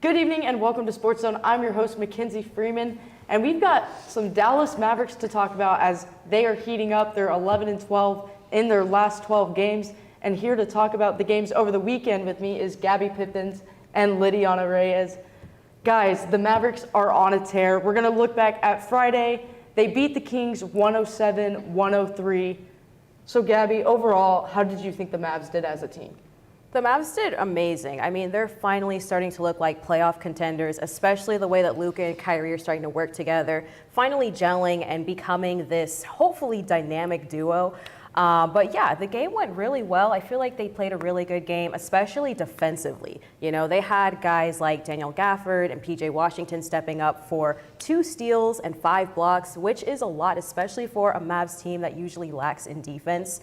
Good evening and welcome to Sportszone. I'm your host, Mackenzie Freeman, and we've got some Dallas Mavericks to talk about as they are heating up. They're 11-12 in their last 12 games, and here to talk about the games over the weekend with me is Gabby Pippins and Lidiana Reyes. Guys, the Mavericks are on a tear. We're going to look back at Friday. They beat the Kings 107-103. So, Gabby, overall, how did you think the Mavs did as a team? The Mavs did amazing. I mean, they're finally starting to look like playoff contenders, especially the way that Luka and Kyrie are starting to work together, finally gelling and becoming this hopefully dynamic duo. But yeah, the game went really well. I feel like they played a really good game, especially defensively. You know, they had guys like Daniel Gafford and PJ Washington stepping up for 2 steals and 5 blocks, which is a lot, especially for a Mavs team that usually lacks in defense.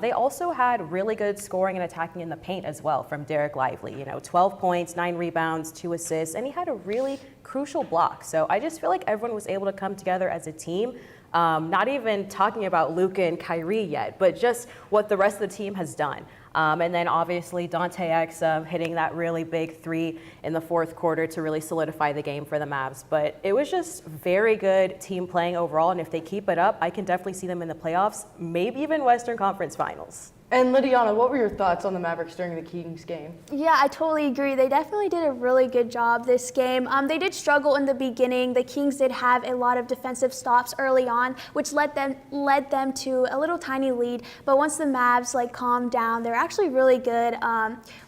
They also had really good scoring and attacking in the paint as well from Derek Lively. You know, 12 points, 9 rebounds, 2 assists, and he had a really crucial block. So I just feel like everyone was able to come together as a team. Not even talking about Luka and Kyrie yet, but just what the rest of the team has done. And then obviously Dante Exum hitting that really big 3 in the fourth quarter to really solidify the game for the Mavs. But it was just very good team playing overall. And if they keep it up, I can definitely see them in the playoffs, maybe even Western Conference Finals. And Lidiana, what were your thoughts on the Mavericks during the Kings game? Yeah, I totally agree. They definitely did a really good job this game. They did struggle in the beginning. The Kings did have a lot of defensive stops early on, which led them to a little tiny lead. But once the Mavs calmed down, they're actually really good.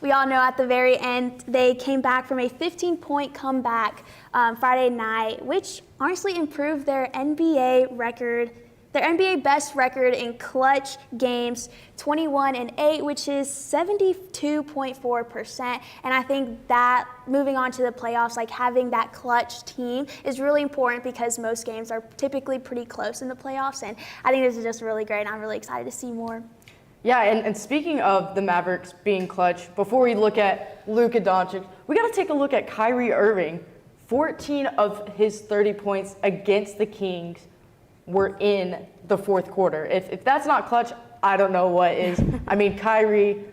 We all know at the very end they came back from a 15-point comeback Friday night, which honestly improved their NBA record. Their NBA best record in clutch games, 21-8, which is 72.4%. And I think that moving on to the playoffs, having that clutch team is really important because most games are typically pretty close in the playoffs. And I think this is just really great, and I'm really excited to see more. Yeah, and speaking of the Mavericks being clutch, before we look at Luka Doncic, we got to take a look at Kyrie Irving. 14 of his 30 points against the Kings were in the fourth quarter. If that's not clutch, I don't know what is. I mean, Kyrie,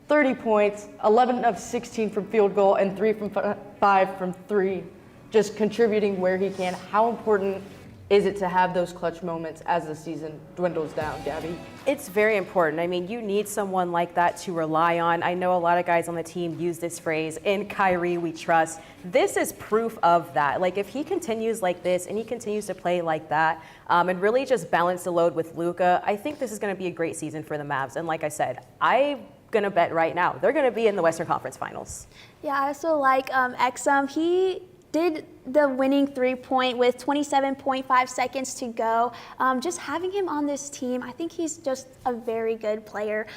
30 points, 11 of 16 from field goal, and 3 from 5 from 3, just contributing where he can. How important is it to have those clutch moments as the season dwindles down, Gabby? It's very important. I mean, you need someone like that to rely on. I know a lot of guys on the team use this phrase, "In Kyrie we trust." This is proof of that. If he continues like this and he continues to play like that and really just balance the load with Luka, I think this is going to be a great season for the Mavs. And like I said, I'm going to bet right now they're going to be in the Western Conference Finals. Yeah, I also like Exum. He did the winning 3-point with 27.5 seconds to go. Just having him on this team, I think he's just a very good player.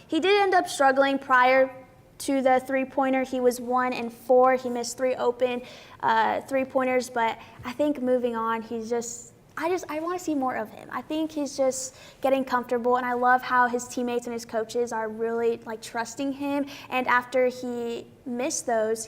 He did end up struggling prior to the 3-pointer. He was 1-4. He missed 3 open 3-pointers, but I think moving on, I want to see more of him. I think he's just getting comfortable, and I love how his teammates and his coaches are really trusting him. And after he missed those,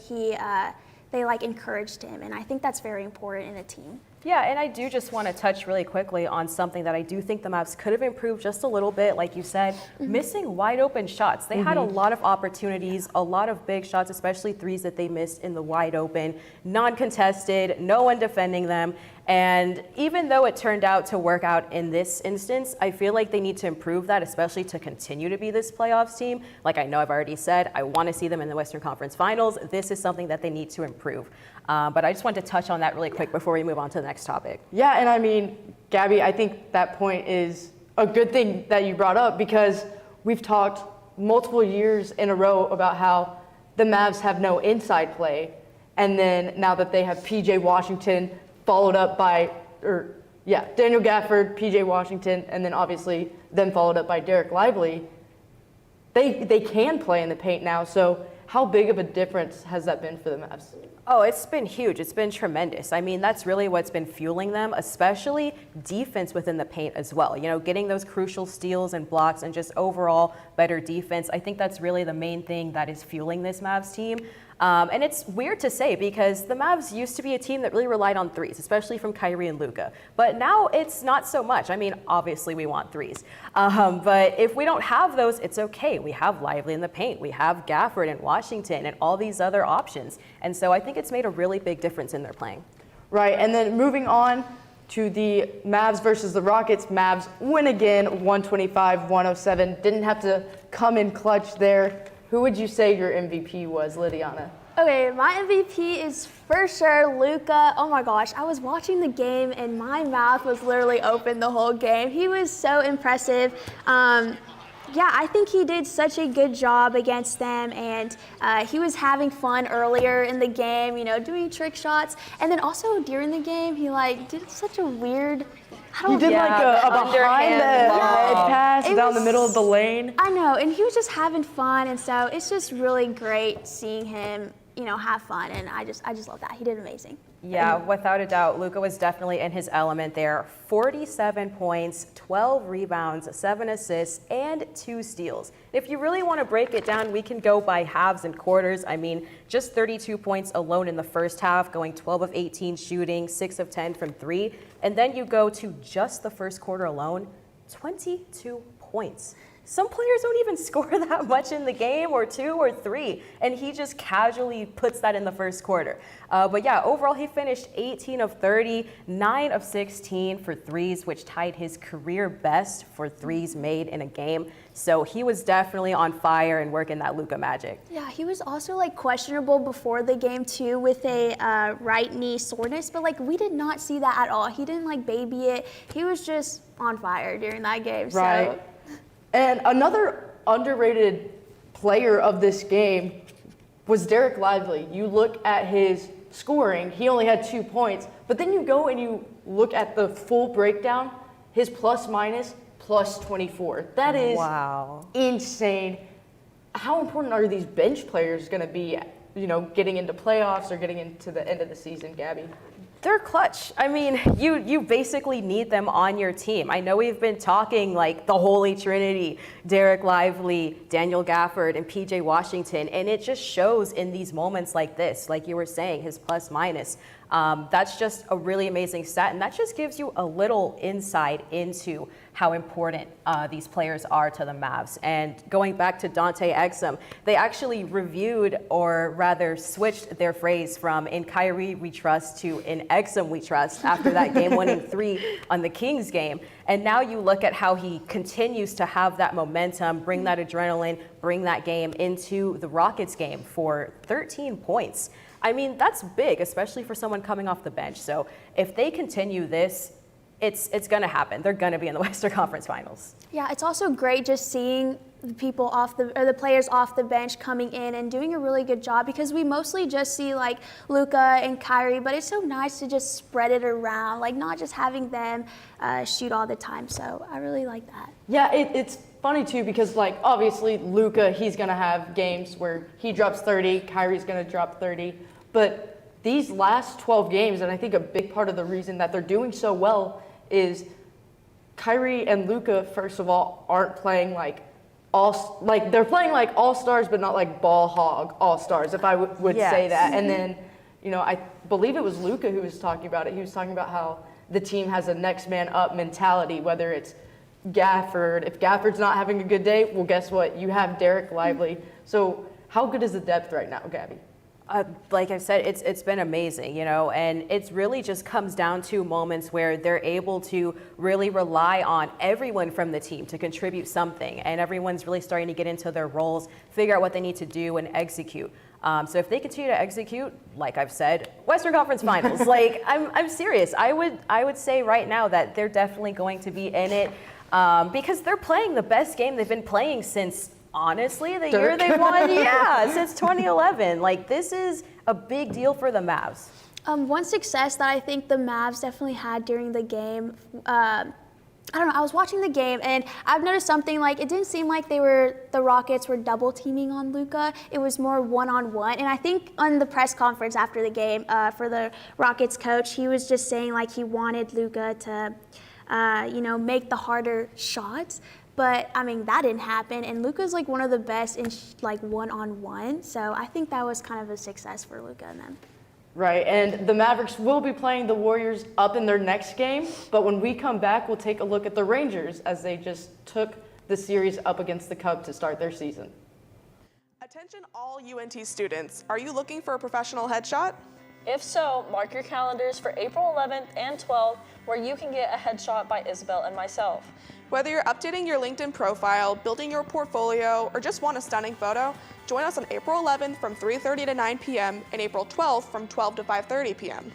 they encouraged him, and I think that's very important in a team. Yeah, and I do just want to touch really quickly on something that I do think the Mavs could have improved just a little bit, like you said, missing wide open shots. They had a lot of opportunities, a lot of big shots, especially 3s that they missed in the wide open, non-contested, no one defending them. And even though it turned out to work out in this instance, I feel like they need to improve that, especially to continue to be this playoffs team. Like I know I've already said, I want to see them in the Western Conference Finals. This is something that they need to improve. But I just wanted to touch on that really quick before we move on to the next topic. Yeah, and I mean, Gabby, I think that point is a good thing that you brought up because we've talked multiple years in a row about how the Mavs have no inside play. And then now that they have PJ Washington followed up by, Daniel Gafford, PJ Washington, and then obviously then followed up by Derek Lively, they can play in the paint now. So how big of a difference has that been for the Mavs? Oh, it's been huge. It's been tremendous. I mean, that's really what's been fueling them, especially defense within the paint as well. You know, getting those crucial steals and blocks and just overall better defense. I think that's really the main thing that is fueling this Mavs team. And it's weird to say because the Mavs used to be a team that really relied on 3s, especially from Kyrie and Luka. But now it's not so much. I mean, obviously we want 3s. But if we don't have those, it's okay. We have Lively in the paint. We have Gafford and Washington. Washington and all these other options. And so I think it's made a really big difference in their playing. Right, and then moving on to the Mavs versus the Rockets. Mavs win again, 125-107. Didn't have to come in clutch there. Who would you say your MVP was, Lydiana? Okay, my MVP is for sure Luka. Oh my gosh, I was watching the game and my mouth was literally open the whole game. He was so impressive. Yeah, I think he did such a good job against them, and he was having fun earlier in the game, you know, doing trick shots. And then also during the game, he did such a weird, He did like a behind the head pass down the middle of the lane. I know, and he was just having fun, and so it's just really great seeing him, you know, have fun, and I just love that. He did amazing. Yeah, without a doubt, Luka was definitely in his element there. 47 points, 12 rebounds, 7 assists, and 2 steals. If you really want to break it down, we can go by halves and quarters. I mean, just 32 points alone in the first half, going 12 of 18 shooting, 6 of 10 from 3. And then you go to just the first quarter alone, 22 points. Some players don't even score that much in the game, or 2 or 3, and he just casually puts that in the first quarter. But yeah, overall he finished 18 of 30, 9 of 16 for threes, which tied his career best for threes made in a game. So he was definitely on fire and working that Luka magic. Yeah, he was also questionable before the game too with a right knee soreness, but we did not see that at all. He didn't baby it. He was just on fire during that game. Right. So. And another underrated player of this game was Derek Lively. You look at his scoring, he only had 2 points, but then you go and you look at the full breakdown, his plus minus, plus 24. That is insane. How important are these bench players going to be, you know, getting into playoffs or getting into the end of the season, Gabby? They're clutch. I mean, you basically need them on your team. I know we've been talking the Holy Trinity, Derek Lively, Daniel Gafford, and PJ Washington, and it just shows in these moments like this, like you were saying, his plus minus. That's just a really amazing stat, and that just gives you a little insight into how important these players are to the Mavs. And going back to Dante Exum, they actually reviewed, or rather switched their phrase from "in Kyrie we trust" to "in Exum we trust" after that game-winning 3 on the Kings game. And now you look at how he continues to have that momentum, bring that adrenaline, bring that game into the Rockets game for 13 points. I mean, that's big, especially for someone coming off the bench. So if they continue this, it's going to happen. They're going to be in the Western Conference Finals. Yeah, it's also great just seeing the players off the bench coming in and doing a really good job, because we mostly just see Luka and Kyrie, but it's so nice to just spread it around, not just having them shoot all the time. So I really like that. Yeah, it's funny too, because obviously Luka, he's gonna have games where he drops 30, Kyrie's gonna drop 30, but these last 12 games, and I think a big part of the reason that they're doing so well is Kyrie and Luka, first of all, aren't playing they're playing all-stars, but not ball hog all-stars, if I would say that. And then, you know, I believe it was Luka who was talking about it. He was talking about how the team has a next man up mentality, whether it's Gafford. If Gafford's not having a good day, well, guess what? You have Derek Lively. So how good is the depth right now, Gabby? Like I said, it's been amazing, you know, and it really just comes down to moments where they're able to really rely on everyone from the team to contribute something, and everyone's really starting to get into their roles, figure out what they need to do, and execute. So if they continue to execute, like I've said, Western Conference Finals. I'm serious. I would say right now that they're definitely going to be in it because they're playing the best game they've been playing since. Honestly, the year they won, since 2011. This is a big deal for the Mavs. One success that I think the Mavs definitely had during the game, I don't know, I was watching the game and I've noticed something it didn't seem like the Rockets were double teaming on Luka. It was more one-on-one. And I think on the press conference after the game for the Rockets coach, he was just saying he wanted Luka to, make the harder shots. But, I mean, that didn't happen, and Luka's one of the best in one-on-one, so I think that was kind of a success for Luka and them. Right, and the Mavericks will be playing the Warriors up in their next game, but when we come back, we'll take a look at the Rangers as they just took the series up against the Cubs to start their season. A Attention all UNT students, are you looking for a professional headshot? If so, mark your calendars for April 11th and 12th, where you can get a headshot by Isabel and myself. Whether you're updating your LinkedIn profile, building your portfolio, or just want a stunning photo, join us on April 11th from 3:30 to 9 p.m. and April 12th from 12 to 5:30 p.m.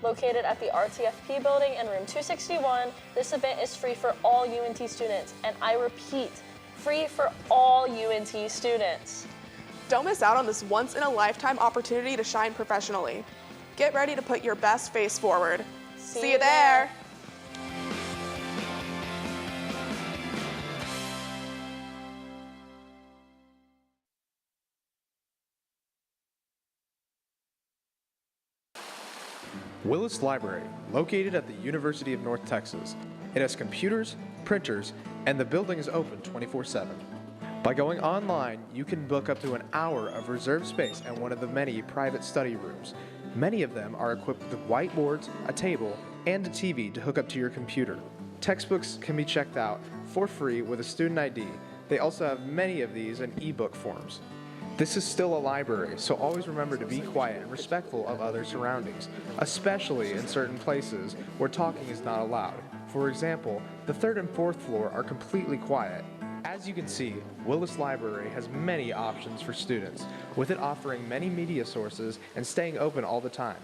Located at the RTFP building in room 261, this event is free for all UNT students, and I repeat, free for all UNT students. Don't miss out on this once-in-a-lifetime opportunity to shine professionally. Get ready to put your best face forward. See you there. Willis Library, located at the University of North Texas. It has computers, printers, and the building is open 24/7. By going online, you can book up to an hour of reserved space and one of the many private study rooms. Many of them are equipped with whiteboards, a table, and a TV to hook up to your computer. Textbooks can be checked out for free with a student ID. They also have many of these in ebook forms. This is still a library, so always remember to be quiet and respectful of other surroundings, especially in certain places where talking is not allowed. For example, the 3rd and 4th floor are completely quiet. As you can see, Willis Library has many options for students, with it offering many media sources and staying open all the time.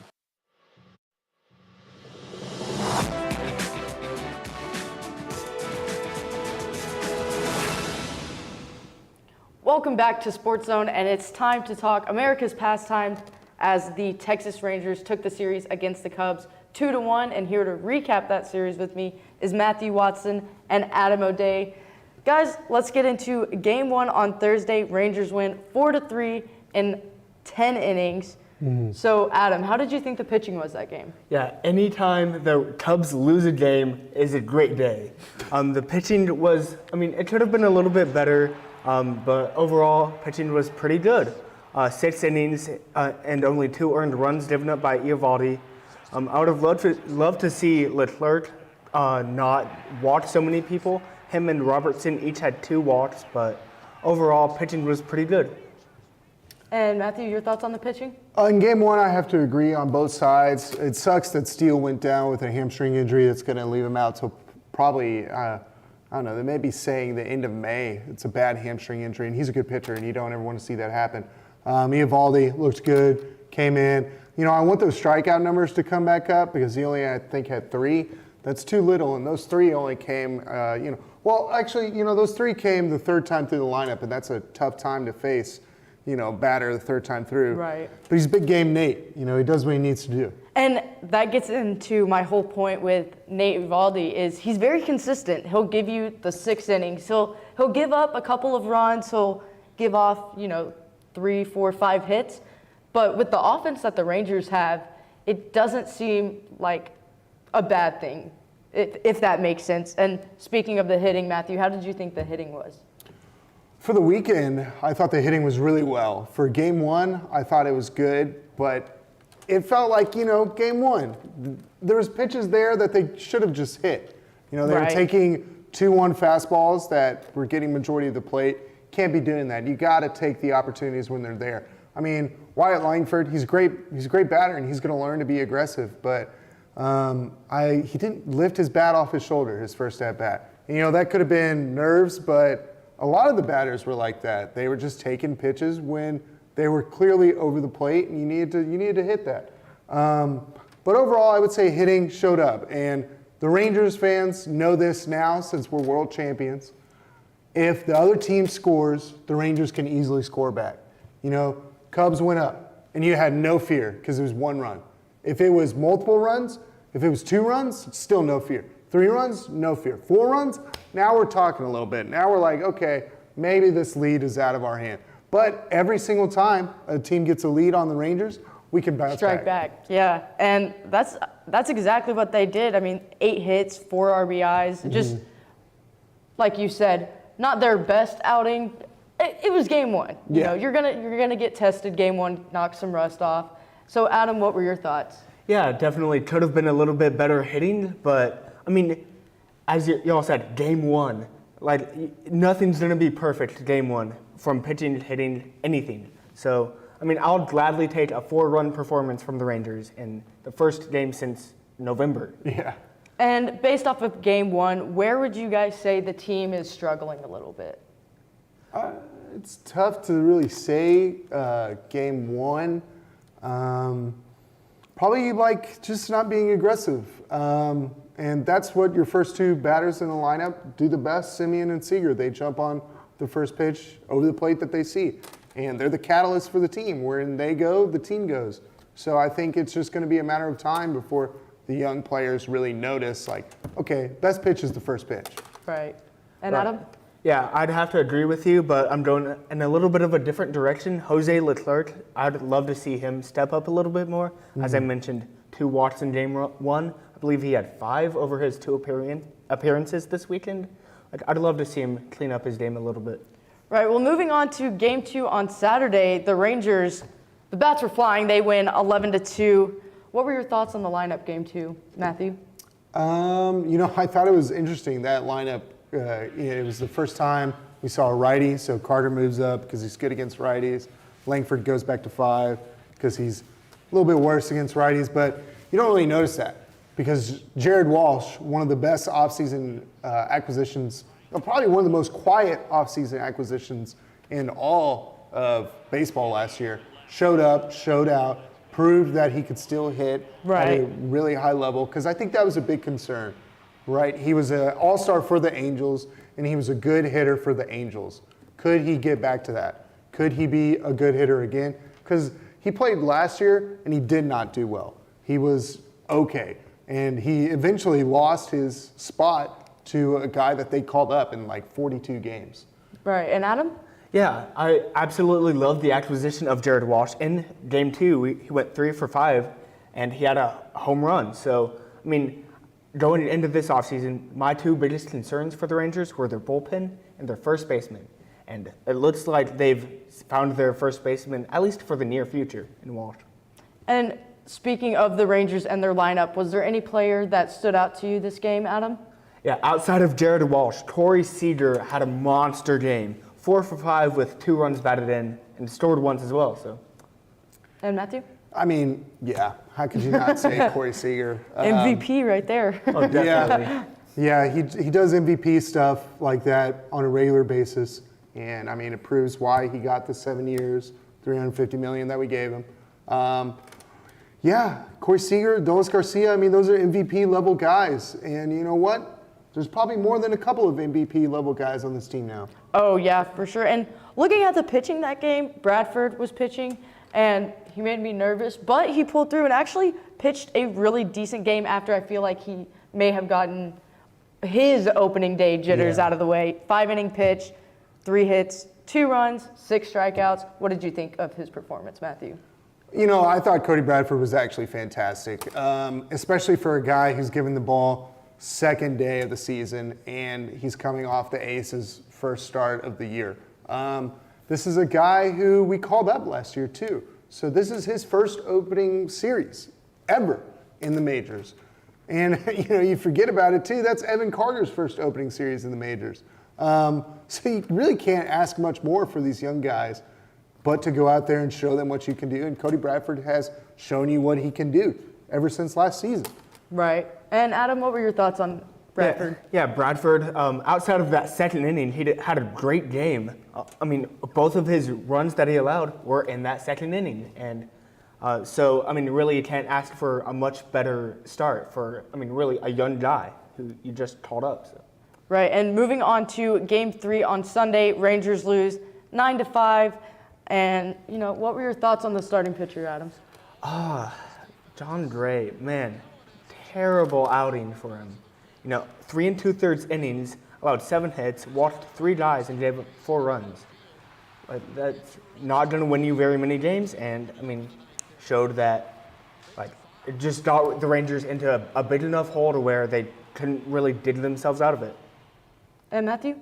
Welcome back to Sportszone, and it's time to talk America's pastime as the Texas Rangers took the series against the Cubs 2-1. And here to recap that series with me is Matthew Watson and Adam O'Day. Guys, let's get into Game 1 on Thursday. Rangers win 4-3 in 10 innings. So, Adam, how did you think the pitching was that game? Yeah, anytime the Cubs lose a game is a great day. The pitching was, it could have been a little bit better, but overall, pitching was pretty good. 6 innings and only 2 earned runs given up by Eovaldi. I would have loved to see Leclerc not walk so many people. Him and Robertson each had 2 walks, but overall, pitching was pretty good. And Matthew, your thoughts on the pitching? In Game 1, I have to agree on both sides. It sucks that Steele went down with a hamstring injury that's going to leave him out till probably, I don't know, they may be saying the end of May. It's a bad hamstring injury, and he's a good pitcher, and you don't ever want to see that happen. Eovaldi looked good, came in. I want those strikeout numbers to come back up because he only, I think, had 3. That's too little, and those 3 only came, those 3 came the 3rd time through the lineup, and that's a tough time to face, batter the 3rd time through. Right. But he's big game Nate. He does what he needs to do. And that gets into my whole point with Nate Eovaldi is he's very consistent. He'll give you the 6 innings. He'll give up a couple of runs. He'll give off, 3, 4, 5 hits. But with the offense that the Rangers have, it doesn't seem like a bad thing, if that makes sense. And speaking of the hitting, Matthew, how did you think the hitting was? For the weekend, I thought the hitting was really well. For Game 1, I thought it was good, but it felt like, Game 1. There was pitches there that they should have just hit. They were taking 2-1 fastballs that were getting majority of the plate. Can't be doing that. You got to take the opportunities when they're there. Wyatt Langford, he's a great batter, and he's going to learn to be aggressive, but he didn't lift his bat off his shoulder his first at bat. That could have been nerves, but a lot of the batters were like that. They were just taking pitches when they were clearly over the plate, and you needed to hit that. But overall, I would say hitting showed up, and the Rangers fans know this now since we're world champions. If the other team scores, the Rangers can easily score back. Cubs went up, and you had no fear because it was 1 run. If it was multiple runs, if it was 2 runs, still no fear. 3 runs, no fear. 4 runs, now we're talking a little bit. Now we're like, okay, maybe this lead is out of our hand. But every single time a team gets a lead on the Rangers, we can bounce Strike back. Yeah, and that's exactly what they did. 8 hits, 4 RBIs, just like you said, not their best outing. It was Game 1. You're gonna get tested. Game 1, knock some rust off. So, Adam, what were your thoughts? Yeah, definitely could have been a little bit better hitting, but as y'all said, Game 1. Nothing's going to be perfect Game 1. from pitching, hitting, anything. So, I mean, I'll gladly take a 4-run performance from the Rangers in the first game since November. Yeah. And based off of game 1, where would you guys say the team is struggling a little bit? It's tough to really say game 1. Probably like just not being aggressive. And that's what your first 2 batters in the lineup do the best, Simeon and Seager. They jump on the first pitch over the plate that they see. And they're the catalyst for the team. When they go, the team goes. So I think it's just going to be a matter of time before the young players really notice, like, okay, best pitch is the first pitch. Right. And Adam? Yeah, I'd have to agree with you, but I'm going in a little bit of a different direction. Jose Leclerc, I'd love to see him step up a little bit more. As I mentioned, 2 walks in game 1. I believe he had 5 over his 2 appearances this weekend. Like, I'd love to see him clean up his game a little bit. Right, well, moving on to game 2 on Saturday, the Rangers, the bats were flying. They win 11-2. What were your thoughts on the lineup game 2, Matthew? I thought it was interesting, that lineup. It was the first time we saw a righty, so Carter moves up because he's good against righties. Langford goes back to 5 because he's a little bit worse against righties, but you don't really notice that because Jared Walsh, one of the best offseason acquisitions, probably one of the most quiet offseason acquisitions in all of baseball last year, showed up, showed out, proved that he could still hit at a really high level, because I think that was a big concern, right? He was an all-star for the Angels, and he was a good hitter for the Angels. Could he get back to that? Could he be a good hitter again? Because he played last year, and he did not do well. He was okay, and he eventually lost his spot to a guy that they called up in like 42 games. Right, and Adam? Yeah, I absolutely love the acquisition of Jared Walsh. In game 2, he went 3 for 5, and he had a home run. So, I mean, going into this offseason, my 2 biggest concerns for the Rangers were their bullpen and their first baseman. And it looks like they've found their first baseman, at least for the near future, in Walsh. And speaking of the Rangers and their lineup, was there any player that stood out to you this game, Adam? Yeah, outside of Jared Walsh, Corey Seager had a monster game. 4 for 5 with 2 runs batted in and scored once as well. So, And Matthew? I mean, yeah, how could you not say Corey Seager? MVP right there. oh, definitely. Yeah, he does MVP stuff like that on a regular basis. And, I mean, it proves why he got the 7 years, $350 million that we gave him. Yeah, Corey Seager, Dolis Garcia, I mean, those are MVP-level guys. And you know what? There's probably more than a couple of MVP-level guys on this team now. Oh, yeah, for sure. And looking at the pitching that game, Bradford was pitching, and he made me nervous, but he pulled through and actually pitched a really decent game after I feel like he may have gotten his opening day jitters out of the way. 5-inning pitch, 3 hits, 2 runs, 6 strikeouts. What did you think of his performance, Matthew? You know, I thought Cody Bradford was actually fantastic, especially for a guy who's given the ball second day of the season, and he's coming off the Aces' first start of the year. This is a guy who we called up last year too. So this is his first opening series ever in the majors. And you forget about it too, that's Evan Carter's first opening series in the majors. So you really can't ask much more for these young guys, but to go out there and show them what you can do. And Cody Bradford has shown you what he can do ever since last season. Right. And Adam, what were your thoughts on Bradford? Yeah, Bradford, outside of that second inning, he had a great game. I mean, both of his runs that he allowed were in that second inning. And so, I mean, really you can't ask for a much better start for, I mean, really a young guy who you just called up. So. Right, and moving on to Game 3 on Sunday, Rangers lose 9-5. And, what were your thoughts on the starting pitcher, Adams? John Gray, man, terrible outing for him. 3 2/3 innings, allowed 7 hits, walked 3 guys, and gave up 4 runs. Like, that's not going to win you very many games, and, I mean, showed that, it just got the Rangers into a big enough hole to where they couldn't really dig themselves out of it. And Matthew?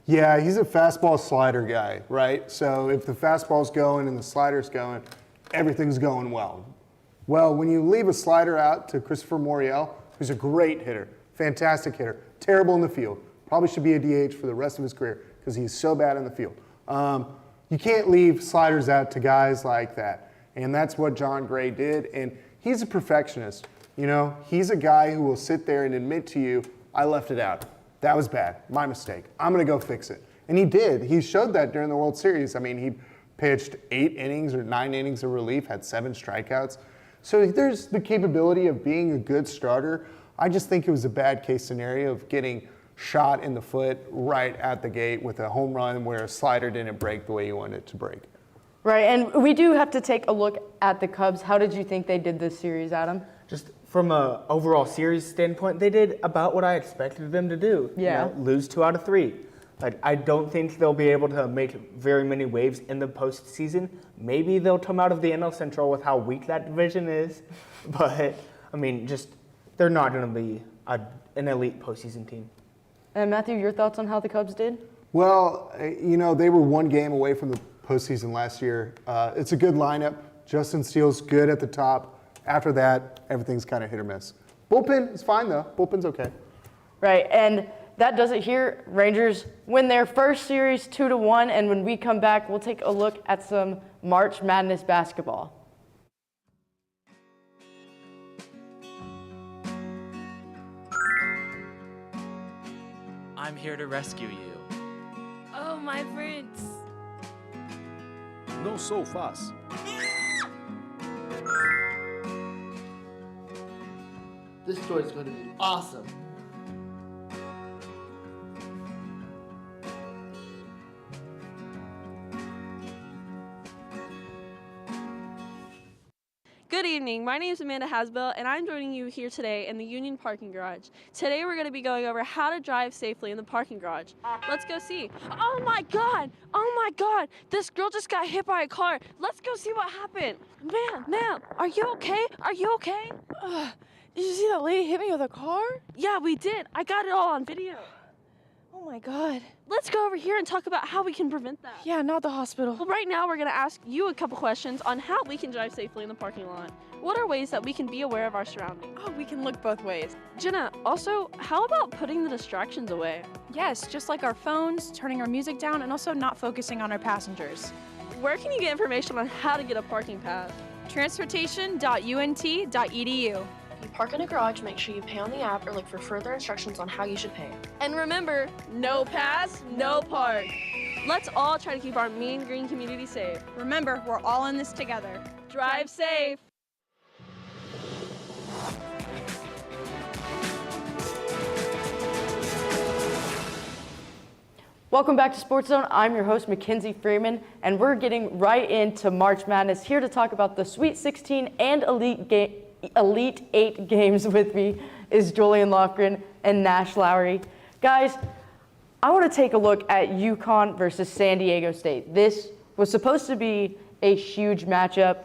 Yeah, he's a fastball slider guy, right? So if the fastball's going and the slider's going, everything's going well. Well, when you leave a slider out to Christopher Moriel, who's a great hitter, fantastic hitter, terrible in the field, probably should be a DH for the rest of his career because he's so bad in the field. You can't leave sliders out to guys like that. And that's what John Gray did. And he's a perfectionist. You know, he's a guy who will sit there and admit to you, I left it out. That was bad. My mistake. I'm going to go fix it. And he did. He showed that during the World Series. I mean, he pitched 8 innings or 9 innings of relief, had 7 strikeouts. So there's the capability of being a good starter. I just think it was a bad case scenario of getting shot in the foot right at the gate with a home run where a slider didn't break the way you wanted it to break. Right, and we do have to take a look at the Cubs. How did you think they did this series, Adam? Just from an overall series standpoint, they did about what I expected them to do. Yeah. You know, lose 2 out of 3. Like, I don't think they'll be able to make very many waves in the postseason. Maybe they'll come out of the NL Central with how weak that division is. But, I mean, just they're not going to be an elite postseason team. And Matthew, your thoughts on how the Cubs did? Well, you know, they were 1 game away from the postseason last year. It's a good lineup. Justin Steele's good at the top. After that, everything's kind of hit or miss. Bullpen is fine, though. Bullpen's okay. Right, and that does it here. Rangers win their first series 2-1, and when we come back, we'll take a look at some March Madness basketball. I'm here to rescue you. Oh, my prince. Não so fast. This story is going to be awesome. Good evening. My name is Amanda Hasbell, and I'm joining you here today in the Union Parking Garage. Today we're going to be going over how to drive safely in the parking garage. Let's go see. Oh my God! Oh my God! This girl just got hit by a car. Let's go see what happened. Ma'am, are you okay? Are you okay? Did you see that lady hit me with a car? Yeah, we did. I got it all on video. Oh my God. Let's go over here and talk about how we can prevent that. Yeah, not the hospital. Well, right now we're going to ask you a couple questions on how we can drive safely in the parking lot. What are ways that we can be aware of our surroundings? Oh, we can look both ways. Jenna, also, how about putting the distractions away? Yes, just like our phones, turning our music down, and also not focusing on our passengers. Where can you get information on how to get a parking pass? Transportation.unt.edu. If you park in a garage, make sure you pay on the app or look for further instructions on how you should pay. And remember, no pass, no park. Let's all try to keep our Mean Green community safe. Remember, we're all in this together. Drive safe. Welcome back to Sportszone. I'm your host, Mackenzie Freeman, and we're getting right into March Madness. Here to talk about the Sweet 16 and Elite 8 games with me is Julian Lofgren and Nash Lowry. Guys, I want to take a look at UConn versus San Diego State. This was supposed to be a huge matchup,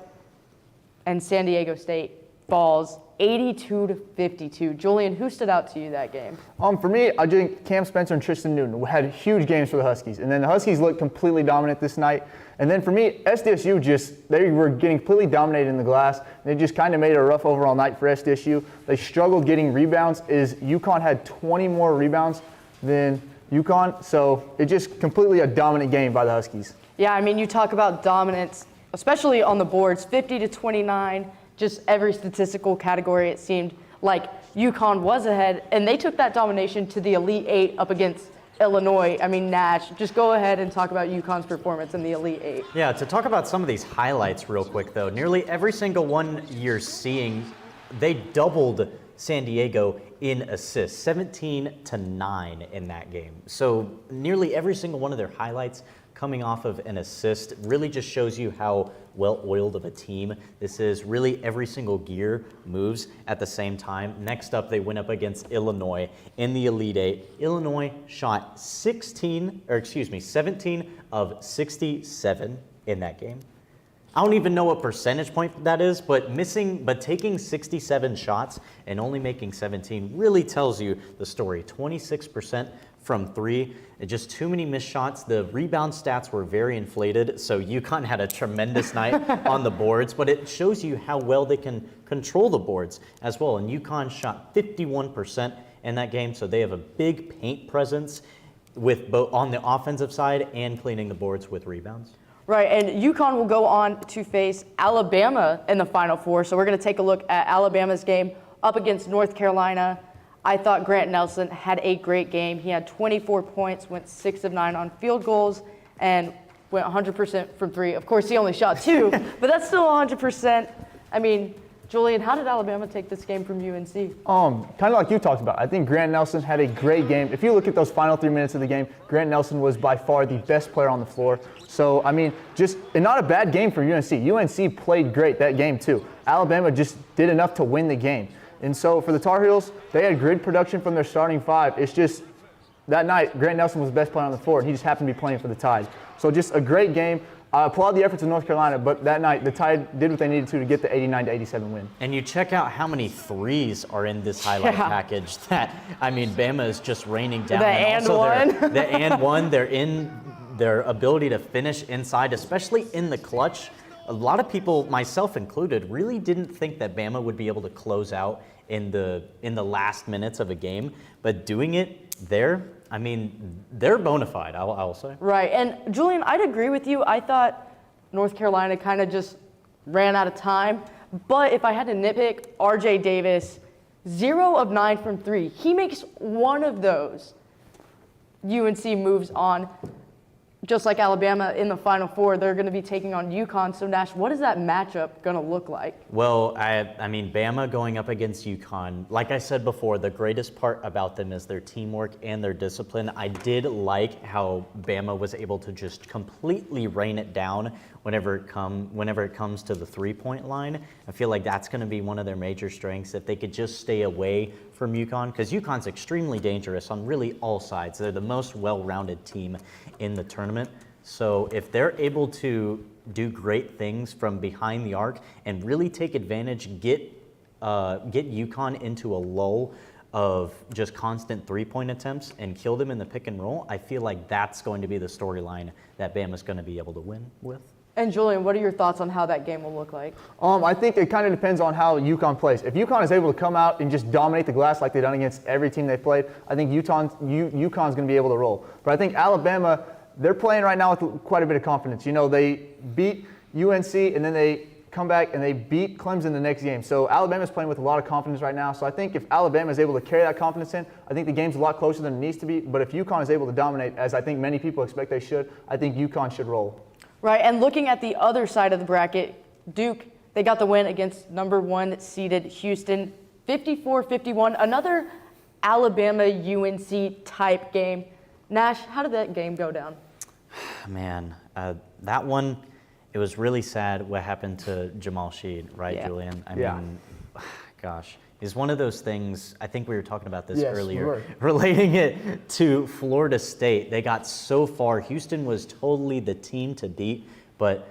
and San Diego State falls 82-52. Julian, who stood out to you that game? For me, I think Cam Spencer and Tristan Newton had huge games for the Huskies. And then the Huskies looked completely dominant this night. And then for me, SDSU they were getting completely dominated in the glass. They just kind of made it a rough overall night for SDSU. They struggled getting rebounds. UConn had 20 more rebounds than UConn. So it just completely a dominant game by the Huskies. Yeah, I mean, you talk about dominance, especially on the boards, 50-29. Just every statistical category, it seemed like UConn was ahead, and they took that domination to the Elite 8 up against Illinois. I mean, Nash, just go ahead and talk about UConn's performance in the Elite 8. Yeah, to talk about some of these highlights real quick, though, nearly every single one you're seeing, they doubled San Diego in assists, 17-9 in that game. So nearly every single one of their highlights coming off of an assist really just shows you how well-oiled of a team this is. Really every single gear moves at the same time. Next up, they went up against Illinois in the Elite 8. Illinois shot 17 of 67 in that game. I don't even know what percentage point that is, but taking 67 shots and only making 17 really tells you the story. 26% from 3, just too many missed shots. The rebound stats were very inflated, so UConn had a tremendous night on the boards, but it shows you how well they can control the boards as well. And UConn shot 51% in that game, so they have a big paint presence. with both on the offensive side and cleaning the boards with rebounds. Right, and UConn will go on to face Alabama in the Final Four. So we're going to take a look at Alabama's game up against North Carolina. I thought Grant Nelson had a great game. He had 24 points, went 6 of 9 on field goals, and went 100% from 3. Of course, he only shot 2, but that's still 100%. I mean, Julian, how did Alabama take this game from UNC? Kind of like you talked about. I think Grant Nelson had a great game. If you look at those final 3 minutes of the game, Grant Nelson was by far the best player on the floor. So, I mean, and not a bad game for UNC. UNC played great that game too. Alabama just did enough to win the game. And so for the Tar Heels, they had grid production from their starting 5. It's just that night, Grant Nelson was the best player on the floor, and he just happened to be playing for the Tide. So just a great game. I applaud the efforts of North Carolina, but that night the Tide did what they needed to get the 89-87 win. And you check out how many threes are in this highlight package. Bama is just raining down. The and one, they're in their ability to finish inside, especially in the clutch. A lot of people, myself included, really didn't think that Bama would be able to close out in the last minutes of a game, but doing it there, they're bona fide, I'll say. Right, and Julian, I'd agree with you. I thought North Carolina kind of just ran out of time, but if I had to nitpick, RJ Davis, 0 of 9 from 3. He makes one of those. UNC moves on. Just like Alabama in the Final Four, they're going to be taking on UConn. So, Nash, what is that matchup going to look like? Well, Bama going up against UConn, like I said before, the greatest part about them is their teamwork and their discipline. I did like how Bama was able to just completely rain it down whenever it comes to the three-point line. I feel like that's going to be one of their major strengths, if they could just stay away from UConn, because UConn's extremely dangerous on really all sides. They're the most well-rounded team in the tournament. So if they're able to do great things from behind the arc and really take advantage, get UConn into a lull of just constant three-point attempts and kill them in the pick and roll, I feel like that's going to be the storyline that Bama's going to be able to win with. And Julian, what are your thoughts on how that game will look like? I think it kind of depends on how UConn plays. If UConn is able to come out and just dominate the glass like they've done against every team they've played, I think UConn's going to be able to roll. But I think Alabama, they're playing right now with quite a bit of confidence. You know, they beat UNC and then they come back and they beat Clemson the next game. So Alabama's playing with a lot of confidence right now. So I think if Alabama is able to carry that confidence in, I think the game's a lot closer than it needs to be. But if UConn is able to dominate, as I think many people expect they should, I think UConn should roll. Right, and looking at the other side of the bracket, Duke, they got the win against number 1 seeded Houston, 54-51. Another Alabama-UNC type game. Nash, how did that game go down? Man, that one, it was really sad what happened to Jamal Sheed, right, Yeah. Julian? I mean, gosh. It's one of those things, I think we were talking about this earlier, relating it to Florida State. They got so far. Houston was totally the team to beat, but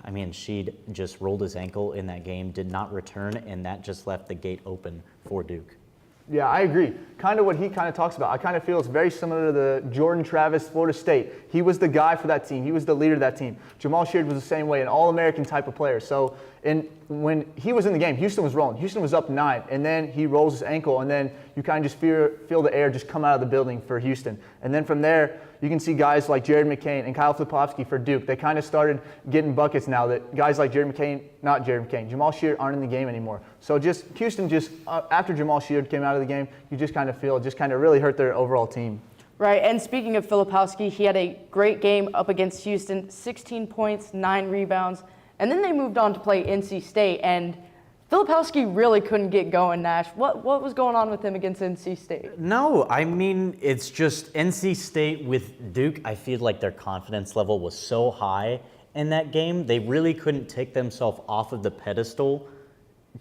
Sheed just rolled his ankle in that game, did not return, and that just left the gate open for Duke. Yeah, I agree. Kind of what he kind of talks about. I kind of feel it's very similar to the Jordan Travis Florida State. He was the guy for that team. He was the leader of that team. Jamal Sheard was the same way, an All-American type of player. So when he was in the game, Houston was rolling. Houston was up 9, and then he rolls his ankle, and then you kind of just feel the air just come out of the building for Houston. And then from there, you can see guys like Jared McCain and Kyle Flipowski for Duke. They kind of started getting buckets now that guys like Jamal Sheard aren't in the game anymore. So Houston after Jamal Sheard came out of the game, you just kind of feel it just kind of really hurt their overall team. Right, and speaking of Filipowski, he had a great game up against Houston, 16 points, 9 rebounds, and then they moved on to play NC State, and Filipowski really couldn't get going, Nash. What was going on with him against NC State? No, it's just NC State with Duke, I feel like their confidence level was so high in that game, they really couldn't take themselves off of the pedestal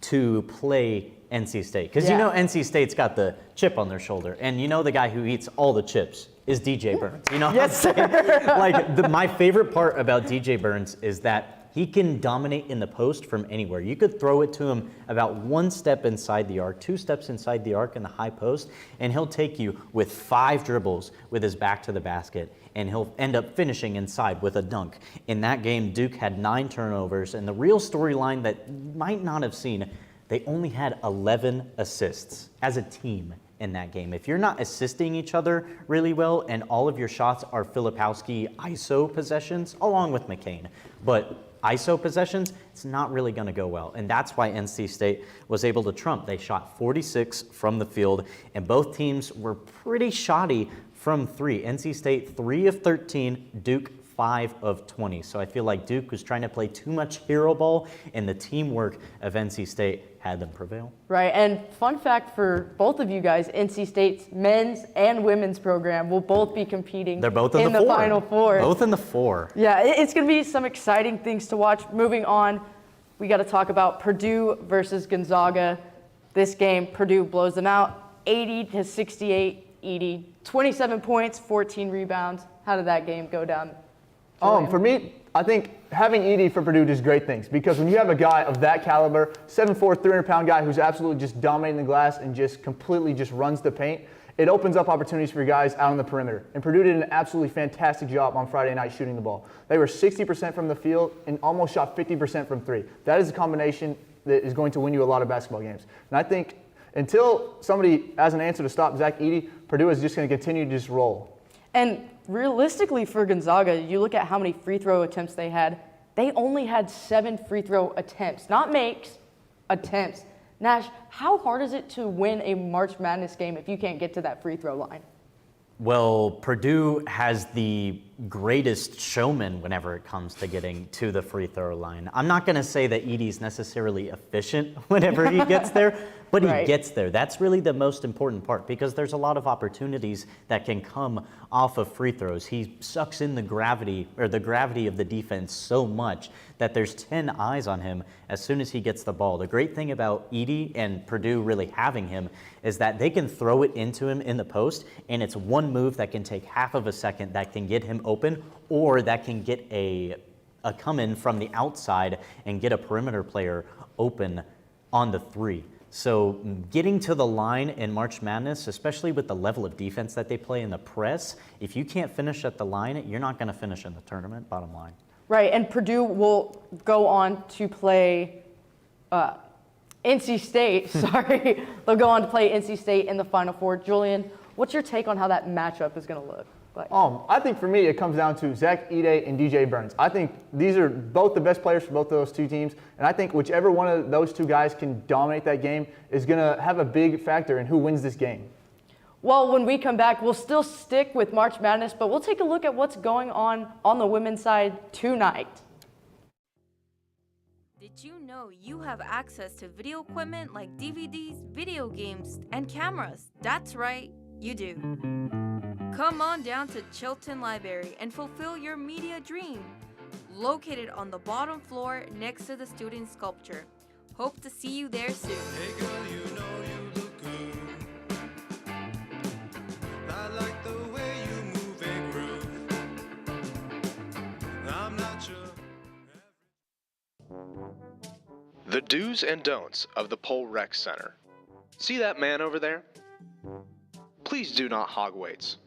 to play NC State. Because you know NC State's got the chip on their shoulder, and you know the guy who eats all the chips is DJ Burns. You know what I'm saying? My favorite part about DJ Burns is that he can dominate in the post from anywhere. You could throw it to him about 1 step inside the arc, 2 steps inside the arc in the high post, and he'll take you with 5 dribbles with his back to the basket, and he'll end up finishing inside with a dunk. In that game, Duke had 9 turnovers, and the real storyline that you might not have seen, they only had 11 assists as a team in that game. If you're not assisting each other really well and all of your shots are Filipowski ISO possessions, along with McCain, but ISO possessions, it's not really going to go well. And that's why NC State was able to trump. They shot 46 from the field, and both teams were pretty shoddy from three. NC State 3 of 13, Duke 5 of 20. So I feel like Duke was trying to play too much hero ball, and the teamwork of NC State had them prevail. Right, and fun fact for both of you guys, NC State's men's and women's program will both be competing They're both in the four. Final Four. Both in the four. Yeah, it's going to be some exciting things to watch. Moving on, we got to talk about Purdue versus Gonzaga. This game, Purdue blows them out 80-68. Edie, 27 points, 14 rebounds. How did that game go down? For me, I think having Edie for Purdue does great things, because when you have a guy of that caliber, 7'4", 300-pound guy who's absolutely just dominating the glass and just completely just runs the paint, it opens up opportunities for guys out on the perimeter. And Purdue did an absolutely fantastic job on Friday night shooting the ball. They were 60% from the field and almost shot 50% from three. That is a combination that is going to win you a lot of basketball games. And I think until somebody has an answer to stop Zach Edey, Purdue is just going to continue to just roll. And realistically for Gonzaga, you look at how many free throw attempts they had. They only had 7 free throw attempts, not makes, attempts. Nash, how hard is it to win a March Madness game if you can't get to that free throw line? Well, Purdue has the greatest showman whenever it comes to getting to the free throw line. I'm not going to say that Edey's necessarily efficient whenever he gets there, but he gets there. That's really the most important part, because there's a lot of opportunities that can come off of free throws. He sucks in the gravity of the defense so much that there's 10 eyes on him as soon as he gets the ball. The great thing about Edey and Purdue really having him is that they can throw it into him in the post, and it's one move that can take half of a second that can get him open, or that can get a come in from the outside and get a perimeter player open on the three. So getting to the line in March Madness, especially with the level of defense that they play in the press, if you can't finish at the line, you're not going to finish in the tournament, bottom line. Right, and Purdue will go on to play NC State. Sorry, they'll go on to play NC State in the Final Four. Julian, what's your take on how that matchup is going to look like? I think for me, it comes down to Zach Edey and DJ Burns. I think these are both the best players for both of those two teams, and I think whichever one of those two guys can dominate that game is going to have a big factor in who wins this game. Well, when we come back, we'll still stick with March Madness, but we'll take a look at what's going on the women's side tonight. Did you know you have access to video equipment like DVDs, video games, and cameras? That's right, you do. Come on down to Chilton Library and fulfill your media dream. Located on the bottom floor next to the student sculpture. Hope to see you there soon. Hey girl, you know you look good. I like the way you move and groove. I'm not your The do's and don'ts of the Pole Rec Center. See that man over there? Please do not hog weights.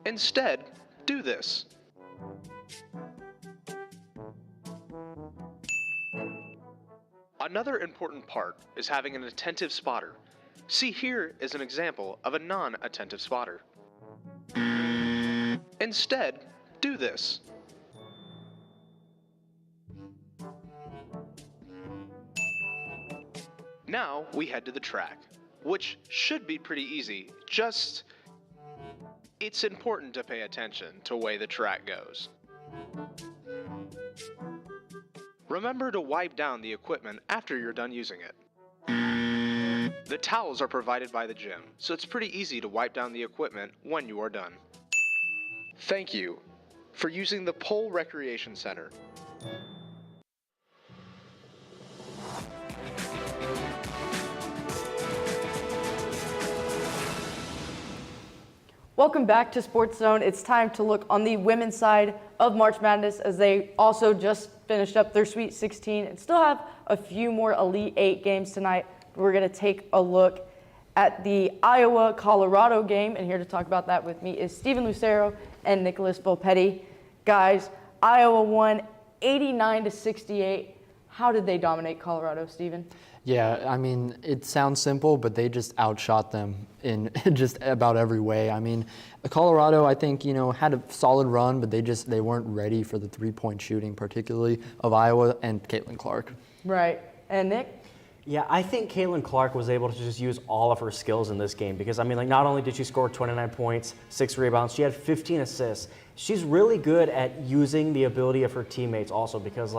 Instead, do this. Another important part is having an attentive spotter. See, here is an example of a non-attentive spotter. Instead, do this. Now we head to the track, which should be pretty easy, just it's important to pay attention to the way the track goes. Remember to wipe down the equipment after you're done using it. The towels are provided by the gym, so it's pretty easy to wipe down the equipment when you are done. Thank you for using the Pole Recreation Center. Welcome back to Sportszone. It's time to look on the women's side of March Madness, as they also just finished up their Sweet 16 and still have a few more Elite 8 games tonight. We're going to take a look at the Iowa-Colorado game, and here to talk about that with me is Steven Lucero and Nicholas Volpetti. Guys, Iowa won 89-68. how did they dominate Colorado, Steven? Yeah, I mean, it sounds simple, but they just outshot them in just about every way. I mean, Colorado, I think, had a solid run, but they weren't ready for the three-point shooting, particularly of Iowa and Caitlin Clark. Right. And Nick? Yeah, I think Caitlin Clark was able to just use all of her skills in this game because, I mean, not only did she score 29 points, 6 rebounds, she had 15 assists. She's really good at using the ability of her teammates also because,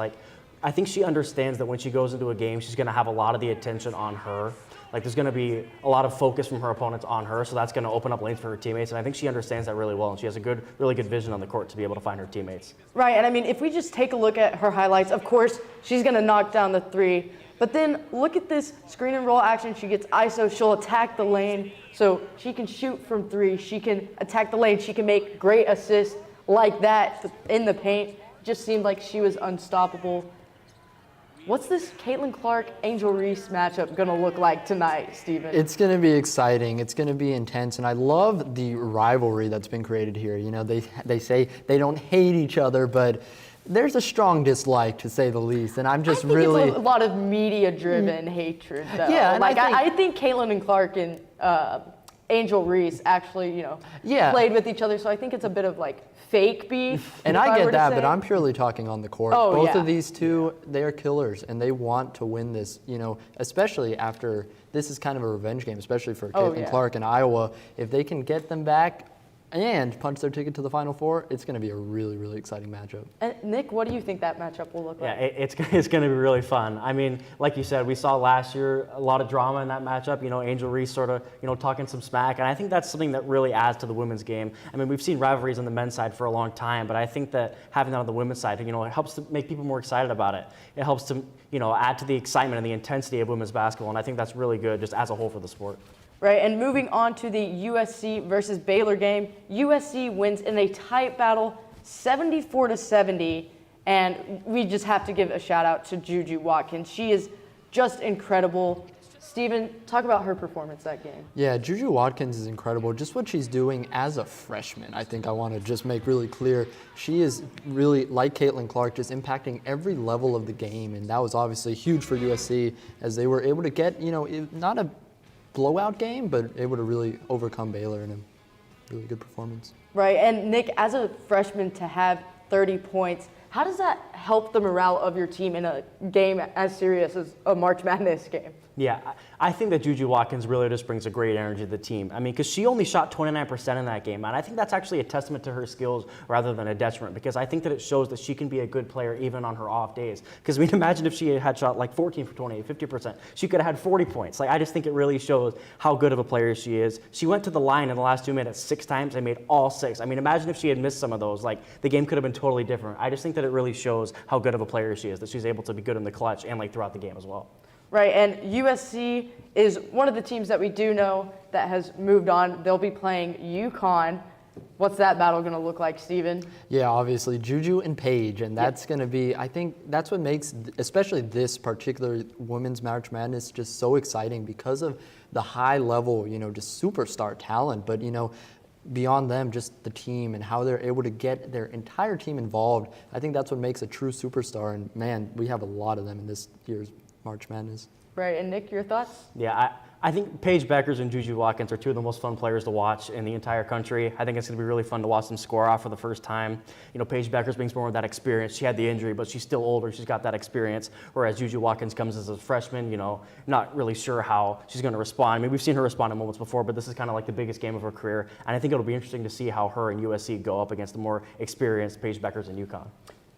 I think she understands that when she goes into a game, she's going to have a lot of the attention on her. There's going to be a lot of focus from her opponents on her, so that's going to open up lanes for her teammates, and I think she understands that really well, and she has a really good vision on the court to be able to find her teammates. Right, and I mean, if we just take a look at her highlights, of course, she's going to knock down the three, but then look at this screen and roll action. She gets ISO, she'll attack the lane, so she can shoot from three, she can attack the lane, she can make great assists like that in the paint. Just seemed like she was unstoppable. What's this Caitlin Clark, Angel Reese matchup going to look like tonight, Steven? It's going to be exciting. It's going to be intense, and I love the rivalry that's been created here. They say they don't hate each other, but there's a strong dislike, to say the least, and I'm just really... It's a lot of media-driven hatred, though. Yeah, and I think Caitlin and Clark and Angel Reese actually, played with each other, so I think it's a bit of fake beef. And I get that, but I'm purely talking on the court. Oh, Both yeah. of these two, they are killers, and they want to win this, especially after this is kind of a revenge game, especially for Caitlin Clark and Iowa. If they can get them back and punch their ticket to the Final Four, it's going to be a really, really exciting matchup. And Nick, what do you think that matchup will look like? Yeah, it's going to be really fun. I mean, like you said, we saw last year a lot of drama in that matchup. Angel Reese sort of, talking some smack, and I think that's something that really adds to the women's game. I mean, we've seen rivalries on the men's side for a long time, but I think that having that on the women's side, it helps to make people more excited about it. It helps to, add to the excitement and the intensity of women's basketball, and I think that's really good just as a whole for the sport. Right, and moving on to the USC versus Baylor game, USC wins in a tight battle, 74-70, and we just have to give a shout out to Juju Watkins. She is just incredible. Steven, talk about her performance that game. Yeah, Juju Watkins is incredible. Just what she's doing as a freshman, I think I want to just make really clear. She is really, like Caitlin Clark, just impacting every level of the game, and that was obviously huge for USC as they were able to get, not a blowout game, but able to really overcome Baylor in a really good performance. Right, and Nick, as a freshman to have 30 points, how does that help the morale of your team in a game as serious as a March Madness game? Yeah, I think that Juju Watkins really just brings a great energy to the team. I mean, because she only shot 29% in that game, and I think that's actually a testament to her skills rather than a detriment, because I think that it shows that she can be a good player even on her off days. Because I mean, imagine if she had shot 14 for 28, 50%, she could have had 40 points. I just think it really shows how good of a player she is. She went to the line in the last 2 minutes 6 times and made all 6. I mean, imagine if she had missed some of those. The game could have been totally different. I just think that it really shows how good of a player she is, that she's able to be good in the clutch and throughout the game as well. Right, and USC is one of the teams that we do know that has moved on. They'll be playing UConn. What's that battle going to look like, Steven? Yeah, obviously, Juju and Paige, and that's going to be, I think that's what makes, especially this particular Women's March Madness, just so exciting because of the high level, just superstar talent, but, beyond them, just the team and how they're able to get their entire team involved. I think that's what makes a true superstar, and man, we have a lot of them in this year's March Madness. Right, and Nick, your thoughts? Yeah, I think Paige Beckers and Juju Watkins are two of the most fun players to watch in the entire country. I think it's going to be really fun to watch them score off for the first time. Paige Beckers brings more of that experience. She had the injury, but she's still older. She's got that experience, whereas Juju Watkins comes as a freshman, not really sure how she's going to respond. I mean, we've seen her respond in moments before, but this is kind of the biggest game of her career, and I think it'll be interesting to see how her and USC go up against the more experienced Paige Beckers and UConn.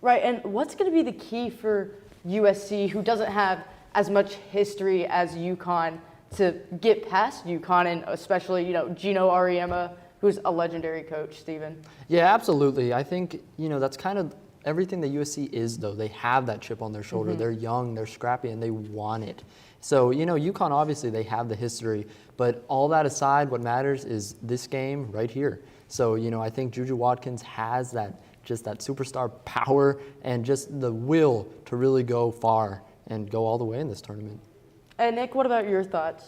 Right, and what's going to be the key for USC, who doesn't have as much history as UConn, to get past UConn, and especially, Gino Auriemma, who's a legendary coach, Steven? Yeah, absolutely. I think, that's kind of everything that USC is, though. They have that chip on their shoulder. Mm-hmm. They're young, they're scrappy, and they want it. So, UConn, obviously, they have the history. But all that aside, what matters is this game right here. So, I think Juju Watkins has that superstar power and just the will to really go far and go all the way in this tournament. And Nick, what about your thoughts?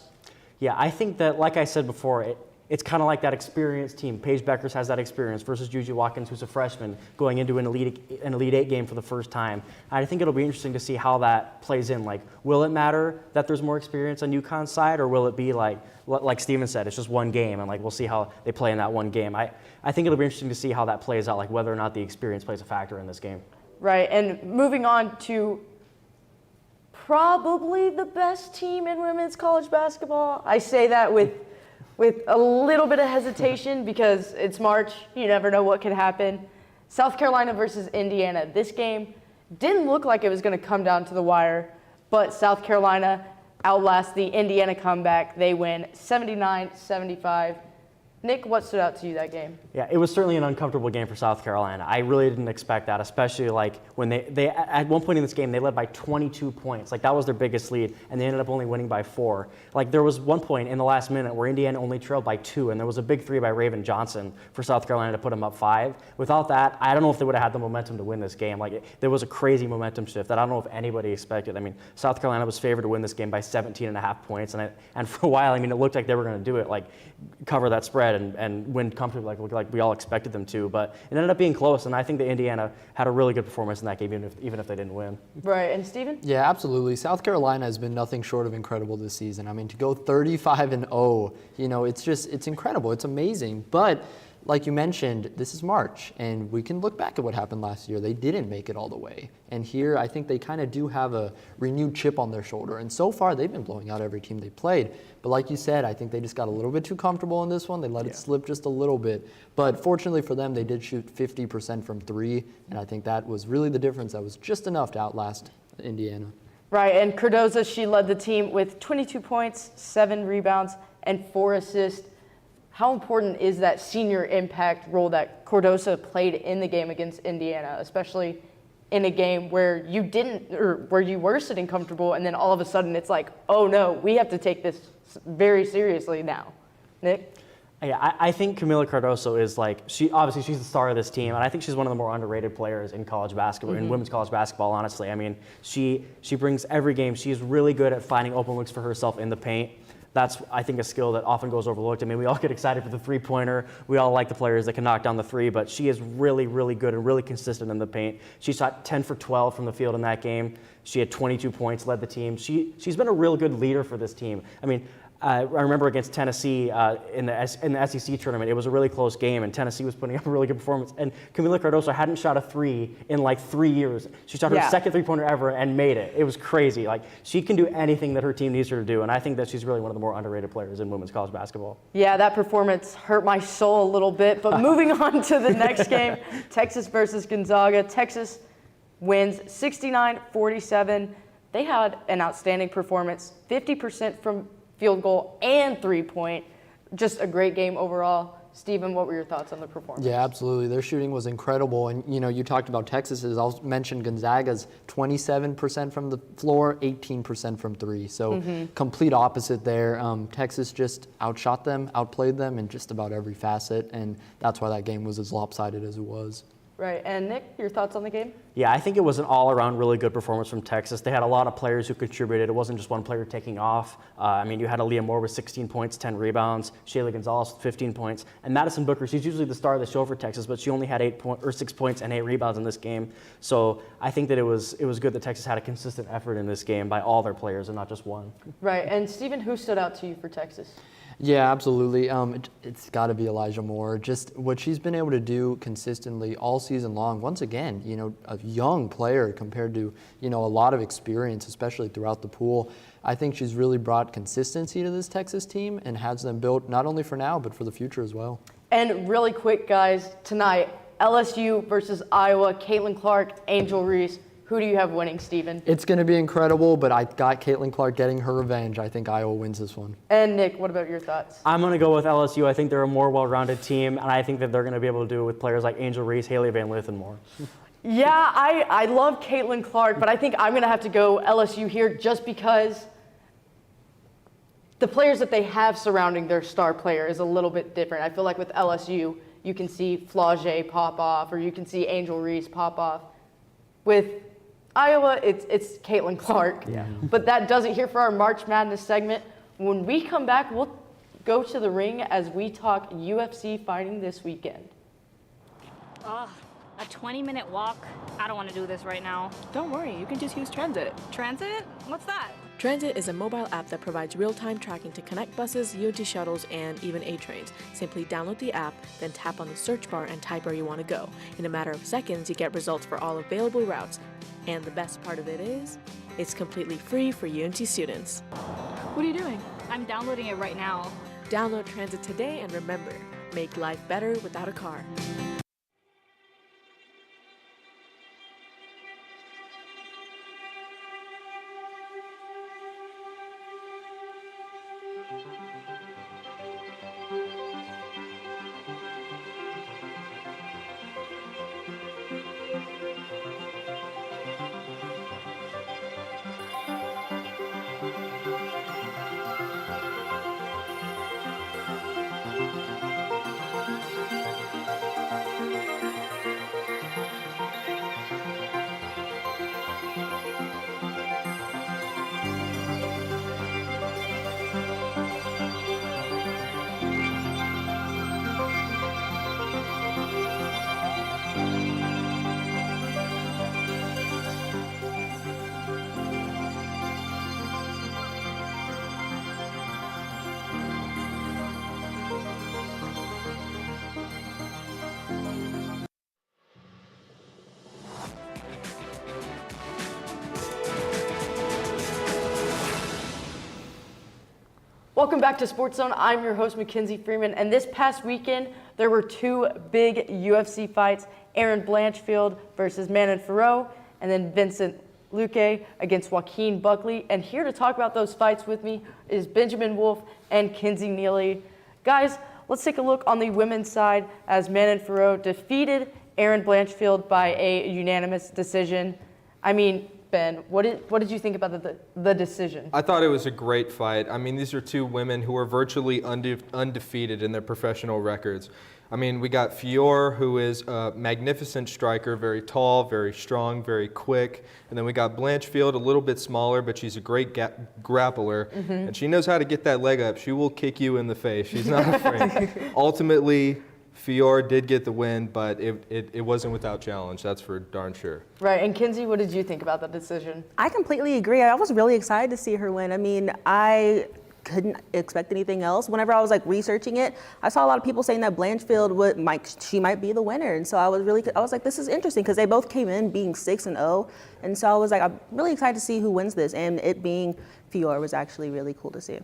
Yeah, I think that, like I said before, it's kind of like that experienced team. Paige Beckers has that experience versus Juju Watkins, who's a freshman, going into an Elite Eight game for the first time. I think it'll be interesting to see how that plays in. Like, will it matter that there's more experience on UConn's side, or will it be like Steven said, it's just one game, and like we'll see how they play in that one game. I think it'll be interesting to see how that plays out, like whether or not the experience plays a factor in this game. Right, and moving on to probably the best team in women's college basketball. I say that with a little bit of hesitation because it's March. You never know what could happen. South Carolina versus Indiana. This game didn't look like it was going to come down to the wire, but South Carolina outlasts the Indiana comeback. They win 79-75. Nick, what stood out to you that game? Yeah, it was certainly an uncomfortable game for South Carolina. I really didn't expect that, especially like when they at one point in this game, they led by 22 points. Like, that was their biggest lead, and they ended up only winning by 4. Like, there was one point in the last minute where Indiana only trailed by 2, and there was a big 3 by Raven Johnson for South Carolina to put them up 5. Without that, I don't know if they would have had the momentum to win this game. Like, there was a crazy momentum shift that I don't know if anybody expected. I mean, South Carolina was favored to win this game by 17.5 points, and for a while, I mean, it looked like they were going to do it, like cover that spread and win comfortably like we all expected them to, but it ended up being close, and I think that Indiana had a really good performance in that game, even if they didn't win. Right, and Steven? Yeah, absolutely. South Carolina has been nothing short of incredible this season. I mean, to go 35-0, you know, it's incredible. It's amazing. But like you mentioned, this is March, and we can look back at what happened last year. They didn't make it all the way. And here, I think they kind of do have a renewed chip on their shoulder. And so far, they've been blowing out every team they played. But like you said, I think they just got a little bit too comfortable in this one. They let it slip just a little bit. But fortunately for them, they did shoot 50% from 3. And I think that was really the difference. That was just enough to outlast Indiana. Right, and Cardoza, she led the team with 22 points, 7 rebounds, and 4 assists. How important is that senior impact role that Cardoza played in the game against Indiana, especially in a game where you were sitting comfortable, and then all of a sudden it's like, oh no, we have to take this very seriously now. Nick? Yeah, I think Camila Cardoso is like, she's the star of this team, and I think she's one of the more underrated players in college basketball, in women's college basketball, honestly. I mean, she brings every game. She's really good at finding open looks for herself in the paint. That's, I think, a skill that often goes overlooked. I mean, we all get excited for the three-pointer. We all like the players that can knock down the 3, but she is really, really good and really consistent in the paint. She shot 10 for 12 from the field in that game. She had 22 points, led the team. She's been a real good leader for this team. I mean, I remember against Tennessee in the SEC tournament, it was a really close game, and Tennessee was putting up a really good performance. And Camila Cardoso hadn't shot a 3 in like 3 years. She shot her second three-pointer ever and made it. It was crazy. Like, she can do anything that her team needs her to do, and I think that she's really one of the more underrated players in women's college basketball. Yeah, that performance hurt my soul a little bit. But moving on to the next game, Texas versus Gonzaga. Texas wins 69-47. They had an outstanding performance, 50% from field goal and 3-point. Just a great game overall. Steven, what were your thoughts on the performance? Yeah, absolutely. Their shooting was incredible. And, you know, you talked about Texas's. I'll mention Gonzaga's 27% from the floor, 18% from 3. So complete opposite there. Texas just outshot them, outplayed them in just about every facet. And that's why that game was as lopsided as it was. Right. And Nick, your thoughts on the game? Yeah, I think it was an all-around really good performance from Texas. They had a lot of players who contributed. It wasn't just one player taking off. I mean, you had Aaliyah Moore with 16 points, 10 rebounds, Shayla Gonzalez with 15 points, and Madison Booker, she's usually the star of the show for Texas, but she only had 6 points and 8 rebounds in this game. So I think that it was good that Texas had a consistent effort in this game by all their players and not just one. Right. And Steven, who stood out to you for Texas? Yeah, absolutely. It's got to be Elijah Moore. Just what she's been able to do consistently all season long. Once again, you know, a young player compared to, you know, a lot of experience, especially throughout the pool. I think she's really brought consistency to this Texas team and has them built not only for now, but for the future as well. And really quick, guys, tonight, LSU versus Iowa, Caitlin Clark, Angel Reese. Who do you have winning, Steven? It's going to be incredible, but I got Caitlin Clark getting her revenge. I think Iowa wins this one. And Nick, what about your thoughts? I'm going to go with LSU. I think they're a more well-rounded team, and I think that they're going to be able to do it with players like Angel Reese, Haley Van Lith, and more. Yeah, I love Caitlin Clark, but I think I'm going to have to go LSU here just because the players that they have surrounding their star player is a little bit different. I feel like with LSU, you can see Flau'jae pop off, or you can see Angel Reese pop off. With Iowa, it's Caitlin Clark. Yeah. But that does it here for our March Madness segment. When we come back, we'll go to the ring as we talk UFC fighting this weekend. Ugh, a 20-minute walk? I don't want to do this right now. Don't worry, you can just use Transit. Transit? What's that? Transit is a mobile app that provides real-time tracking to connect buses, UNT shuttles, and even A trains. Simply download the app, then tap on the search bar and type where you want to go. In a matter of seconds, you get results for all available routes. And the best part of it is, it's completely free for UNT students. What are you doing? I'm downloading it right now. Download Transit today and remember, make life better without a car. Welcome back to Sportszone. I'm your host, Mackenzie Freeman, and this past weekend, there were two big UFC fights, Aaron Blanchfield versus Manon Fiorot, and then Vincent Luque against Joaquin Buckley. And here to talk about those fights with me is Benjamin Wolf and Kinsey Neely. Guys, let's take a look on the women's side as Manon Fiorot defeated Aaron Blanchfield by a unanimous decision. I mean, Ben, what did you think about the decision? I thought it was a great fight. I mean, these are two women who are virtually undefeated in their professional records. I mean, we got Fior, who is a magnificent striker, very tall, very strong, very quick. And then we got Blanchfield, a little bit smaller, but she's a great grappler. Mm-hmm. And she knows how to get that leg up. She will kick you in the face. She's not afraid. Ultimately, Fior did get the win, but it wasn't without challenge. That's for darn sure. Right, and Kinsey, what did you think about that decision? I completely agree. I was really excited to see her win. I mean, I couldn't expect anything else. Whenever I was researching it, I saw a lot of people saying that Blanchfield she might be the winner, and so I was like, this is interesting because they both came in being 6-0, and so I was like, I'm really excited to see who wins this, and it being Fior was actually really cool to see.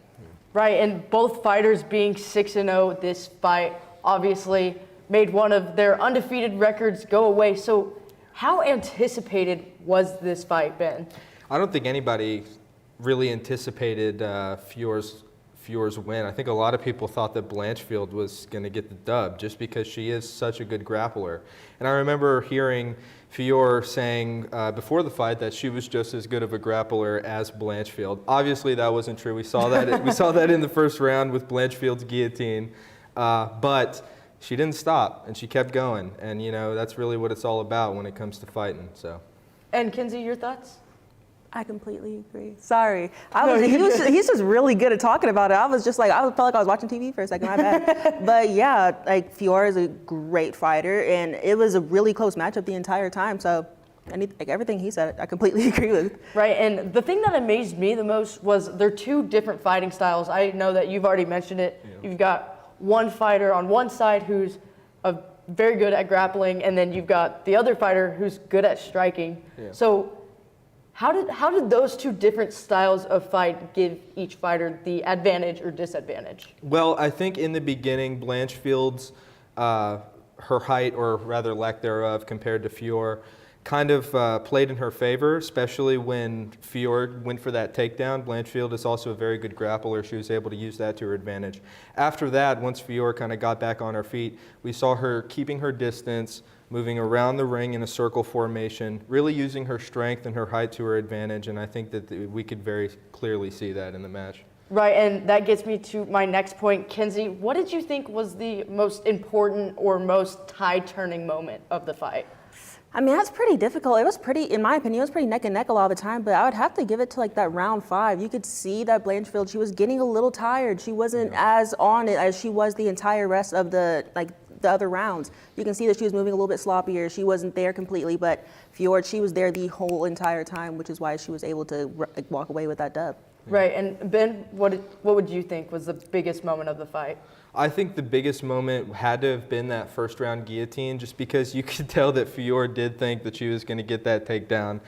Right, and both fighters being 6-0 this fight obviously made one of their undefeated records go away. So how anticipated was this fight, Ben? I don't think anybody really anticipated Fior's win. I think a lot of people thought that Blanchfield was going to get the dub just because she is such a good grappler. And I remember hearing Fior saying before the fight that she was just as good of a grappler as Blanchfield. Obviously, that wasn't true. We saw that. We saw that in the first round with Blanchfield's guillotine. But she didn't stop, and she kept going. And, that's really what it's all about when it comes to fighting. So. And Kinsey, your thoughts? I completely agree. Sorry. He's just really good at talking about it. I was just I felt like I was watching TV for a second, my bad. But yeah, Fior is a great fighter, and it was a really close matchup the entire time. So everything he said, I completely agree with. Right, and the thing that amazed me the most was they're two different fighting styles. I know that you've already mentioned it. Yeah. You've got one fighter on one side who's very good at grappling, and then you've got the other fighter who's good at striking. Yeah. So how did those two different styles of fight give each fighter the advantage or disadvantage? Well, I think in the beginning, Blanchfield's her height, or rather lack thereof, compared to Fior, kind of played in her favor, especially when Fior went for that takedown. Blanchfield is also a very good grappler. She was able to use that to her advantage. After that, once Fior kind of got back on her feet, we saw her keeping her distance, moving around the ring in a circle formation, really using her strength and her height to her advantage, and I think that we could very clearly see that in the match. Right, and that gets me to my next point. Kinsey, what did you think was the most important or most tide-turning moment of the fight? I mean, that's pretty difficult. It was pretty, in my opinion, it was pretty neck and neck a lot of the time, but I would have to give it to like that round 5. You could see that Blanchfield, she was getting a little tired. She wasn't as on it as she was the entire rest of the other rounds. You can see that she was moving a little bit sloppier. She wasn't there completely, but Fjord, she was there the whole entire time, which is why she was able to walk away with that dub. Right, and Ben, what would you think was the biggest moment of the fight? I think the biggest moment had to have been that first round guillotine, just because you could tell that Fjord did think that she was going to get that takedown.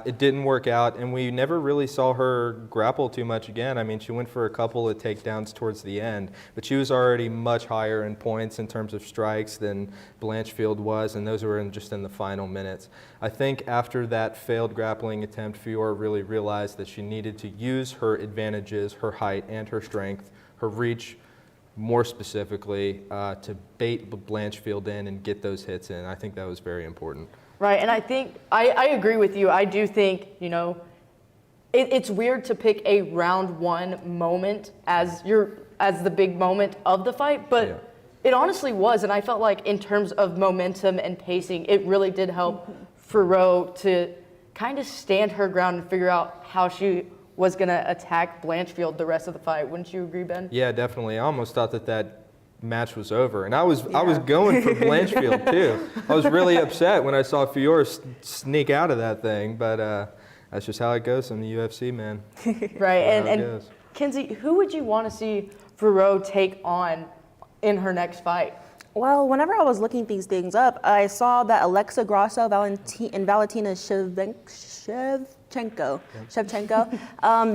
It didn't work out, and we never really saw her grapple too much again. I mean, she went for a couple of takedowns towards the end, but she was already much higher in points in terms of strikes than Blanchfield was, and those were just in the final minutes. I think after that failed grappling attempt, Fjord really realized that she needed to use her advantages, her height and her strength, her reach, more specifically, to bait Blanchfield in and get those hits in. I think that was very important. Right, and I think, I agree with you. I do think, it's weird to pick a round 1 moment as the big moment of the fight, but it honestly was, and I felt like in terms of momentum and pacing, it really did help Ferreau to kind of stand her ground and figure out how she was going to attack Blanchfield the rest of the fight. Wouldn't you agree, Ben? Yeah, definitely. I almost thought that match was over, and I was going for Blanchfield too. I was really upset when I saw Fiore sneak out of that thing, but that's just how it goes in the UFC, man. Right, and Kinsey, who would you want to see Ferreau take on in her next fight? Well, whenever I was looking these things up, I saw that Alexa Grasso and Valentina Shevchenko,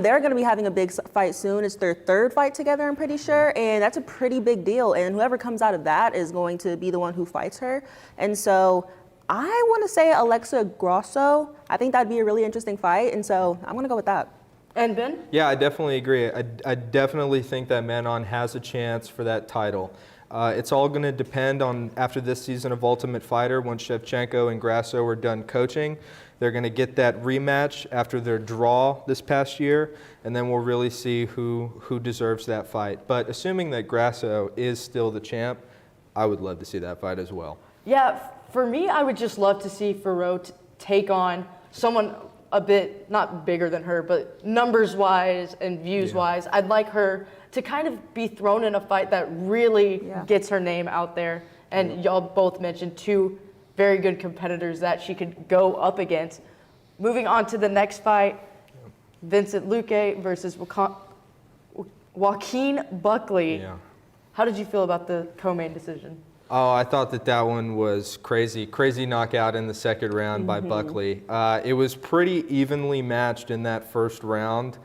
they're going to be having a big fight soon. It's their 3rd fight together, I'm pretty sure, and that's a pretty big deal. And whoever comes out of that is going to be the one who fights her. And so I want to say Alexa Grasso. I think that'd be a really interesting fight, and so I'm going to go with that. And Ben? Yeah, I definitely agree. I definitely think that Manon has a chance for that title. It's all going to depend on, after this season of Ultimate Fighter, once Shevchenko and Grasso are done coaching, they're going to get that rematch after their draw this past year, and then we'll really see who deserves that fight. But assuming that Grasso is still the champ, I would love to see that fight as well. Yeah, for me, I would just love to see Ferreau take on someone a bit, not bigger than her, but numbers-wise and views-wise. I'd like her to kind of be thrown in a fight that really gets her name out there. And y'all both mentioned 2 very good competitors that she could go up against. Moving on to the next fight, Vincent Luque versus Joaquin Buckley. Yeah. How did you feel about the co-main decision? Oh, I thought that one was crazy. Crazy knockout in the 2nd round by Buckley. It was pretty evenly matched in that first round.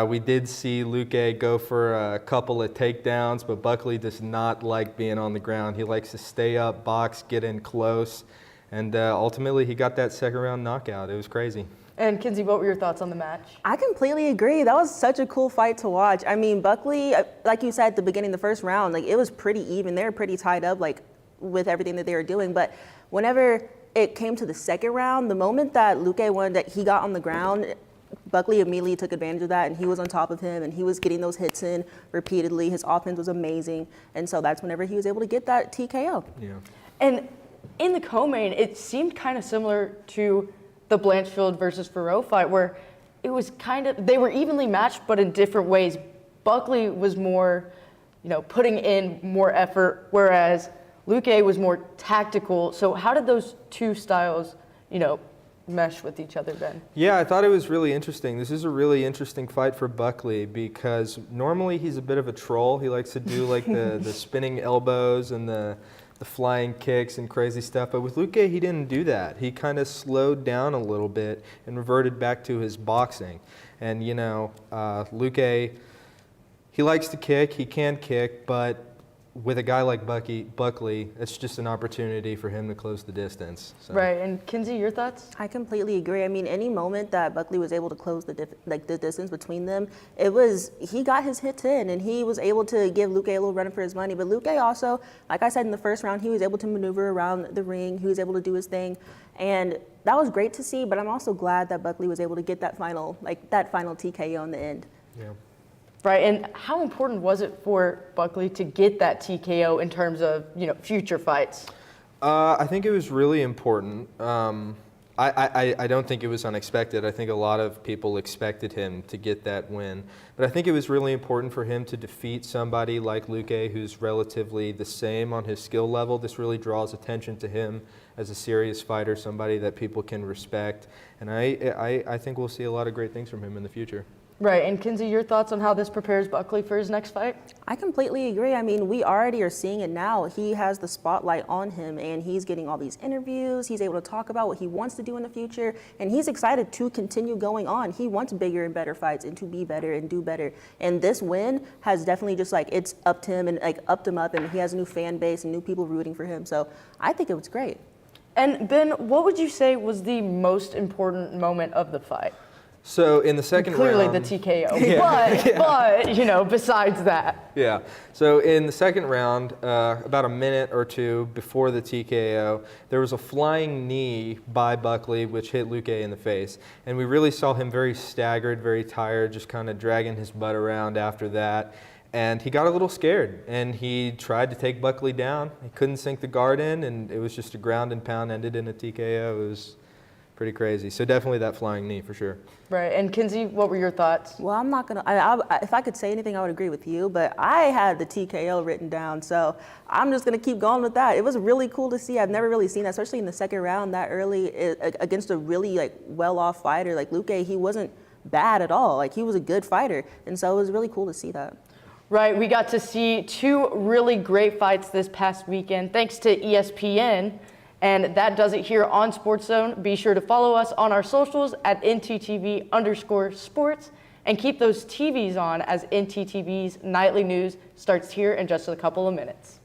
We did see Luque go for a couple of takedowns, but Buckley does not like being on the ground. He likes to stay up, box, get in close, and ultimately he got that 2nd round knockout. It was crazy. And Kinsey, what were your thoughts on the match? I completely agree. That was such a cool fight to watch. I mean, Buckley, like you said at the beginning of the first round, it was pretty even. They were pretty tied up, with everything that they were doing. But whenever it came to the 2nd round, the moment that Luque won, that he got on the ground, Buckley immediately took advantage of that, and he was on top of him, and he was getting those hits in repeatedly. His offense was amazing, and so that's whenever he was able to get that TKO. Yeah. And in the co-main, it seemed kind of similar to the Blanchfield versus Ferreau fight, where it was they were evenly matched, but in different ways. Buckley was more, putting in more effort, whereas Luque was more tactical. So how did those 2 styles, mesh with each other, Ben? Yeah, I thought it was really interesting. This is a really interesting fight for Buckley because normally he's a bit of a troll. He likes to do the spinning elbows and the flying kicks and crazy stuff. But with Luque, he didn't do that. He kind of slowed down a little bit and reverted back to his boxing. And, Luque, he likes to kick. He can kick, but with a guy like Buckley, it's just an opportunity for him to close the distance. So. Right, and Kinsey, your thoughts? I completely agree. I mean, any moment that Buckley was able to close the distance between them, he got his hits in, and he was able to give Luque a little run for his money. But Luque also, like I said in the first round, he was able to maneuver around the ring. He was able to do his thing, and that was great to see. But I'm also glad that Buckley was able to get that final TKO in the end. Yeah. Right, and how important was it for Buckley to get that TKO in terms of, future fights? I think it was really important. I don't think it was unexpected. I think a lot of people expected him to get that win. But I think it was really important for him to defeat somebody like Luque, who's relatively the same on his skill level. This really draws attention to him as a serious fighter, somebody that people can respect. And I think we'll see a lot of great things from him in the future. Right, and Kinsey, your thoughts on how this prepares Buckley for his next fight? I completely agree. I mean, we already are seeing it now. He has the spotlight on him, and he's getting all these interviews. He's able to talk about what he wants to do in the future, and he's excited to continue going on. He wants bigger and better fights and to be better and do better. And this win has definitely just like, it's upped him and like upped him up, and he has a new fan base and new people rooting for him. So I think it was great. And Ben, what would you say was the most important moment of the fight? So in the second round... Clearly the TKO, but, you know, besides that. Yeah, so in the second round, about a minute or two before the TKO, there was a flying knee by Buckley, which hit Luque in the face. And we really saw him very staggered, very tired, just kind of dragging his butt around after that. And he got a little scared, and he tried to take Buckley down. He couldn't sink the guard in, and it was just a ground and pound, ended in a TKO. It was pretty crazy. So definitely that flying knee for sure. Right, and Kinsey, what were your thoughts? Well, I'm not gonna, if I could say anything, I would agree with you, but I had the TKO written down, so I'm just gonna keep going with that. It was really cool to see. I've never really seen that, especially in the second round that early against a really like well-off fighter. Like Luque, he wasn't bad at all. Like he was a good fighter, and so it was really cool to see that. Right, we got to see two really great fights this past weekend, thanks to ESPN. And that does it here on Sportszone. Be sure to follow us on our socials at NTTV_sports and keep those TVs on as NTTV's nightly news starts here in just a couple of minutes.